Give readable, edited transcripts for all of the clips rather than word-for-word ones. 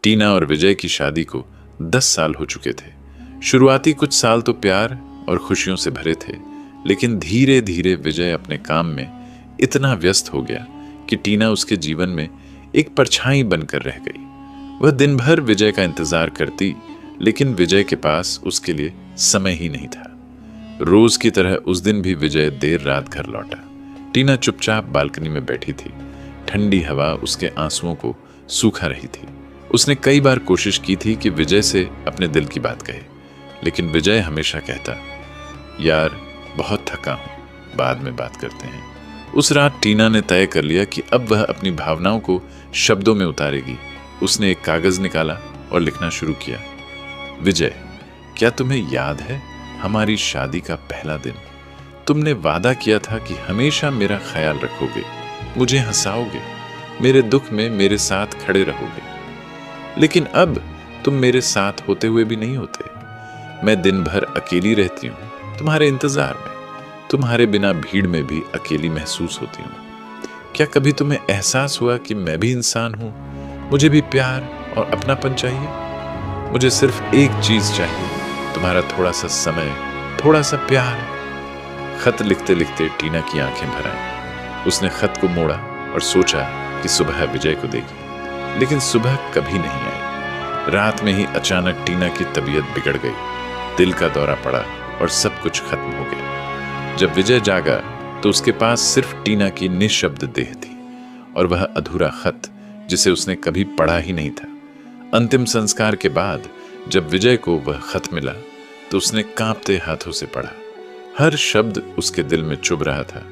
टीना और विजय की शादी को 10 साल हो चुके थे। शुरुआती कुछ साल तो प्यार और खुशियों से भरे थे, लेकिन धीरे धीरे विजय अपने काम में इतना व्यस्त हो गया कि टीना उसके जीवन में एक परछाई बनकर रह गई। वह दिन भर विजय का इंतजार करती, लेकिन विजय के पास उसके लिए समय ही नहीं था। रोज की तरह उस दिन भी विजय देर रात घर लौटा। टीना चुपचाप बालकनी में बैठी थी। ठंडी हवा उसके आंसुओं को सूखा रही थी। उसने कई बार कोशिश की थी कि विजय से अपने दिल की बात कहे, लेकिन विजय हमेशा कहता, यार बहुत थका हूं, बाद में बात करते हैं। उस रात टीना ने तय कर लिया कि अब वह अपनी भावनाओं को शब्दों में उतारेगी। उसने एक कागज निकाला और लिखना शुरू किया। विजय, क्या तुम्हें याद है हमारी शादी का पहला दिन? तुमने वादा किया था कि हमेशा मेरा ख्याल रखोगे, मुझे हंसाओगे, मेरे दुख में मेरे साथ खड़े रहोगे। लेकिन अब तुम मेरे साथ होते हुए भी नहीं होते। मैं दिन भर अकेली रहती हूँ तुम्हारे इंतजार में। तुम्हारे बिना भीड़ में भी अकेली महसूस होती हूँ। क्या कभी तुम्हें एहसास हुआ कि मैं भी इंसान हूँ, मुझे भी प्यार और अपनापन चाहिए? मुझे सिर्फ एक चीज चाहिए, तुम्हारा थोड़ा सा समय, थोड़ा सा प्यार। खत लिखते लिखते टीना की आंखें भर आईं। उसने खत को मोड़ा और सोचा कि सुबह विजय को देगी, लेकिन सुबह कभी नहीं आई। रात में ही अचानक टीना की तबीयत बिगड़ गई। दिल का दौरा पड़ा और सब कुछ खत्म हो गया। जब विजय जागा तो उसके पास सिर्फ टीना की निःशब्द देह थी और वह अधूरा खत जिसे उसने कभी पढ़ा ही नहीं था। अंतिम संस्कार के बाद जब विजय को वह खत मिला तो उसने कांपते हाथों से पढ़ा। हर शब्द उसके दिल में चुभ रहा था।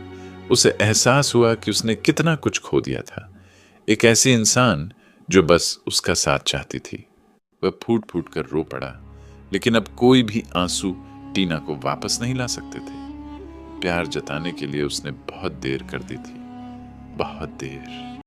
उसे एहसास हुआ कि उसने कितना कुछ खो दिया था। एक ऐसी इंसान जो बस उसका साथ चाहती थी। वह फूट फूट कर रो पड़ा, लेकिन अब कोई भी आंसू टीना को वापस नहीं ला सकते थे। प्यार जताने के लिए उसने बहुत देर कर दी थी, बहुत देर।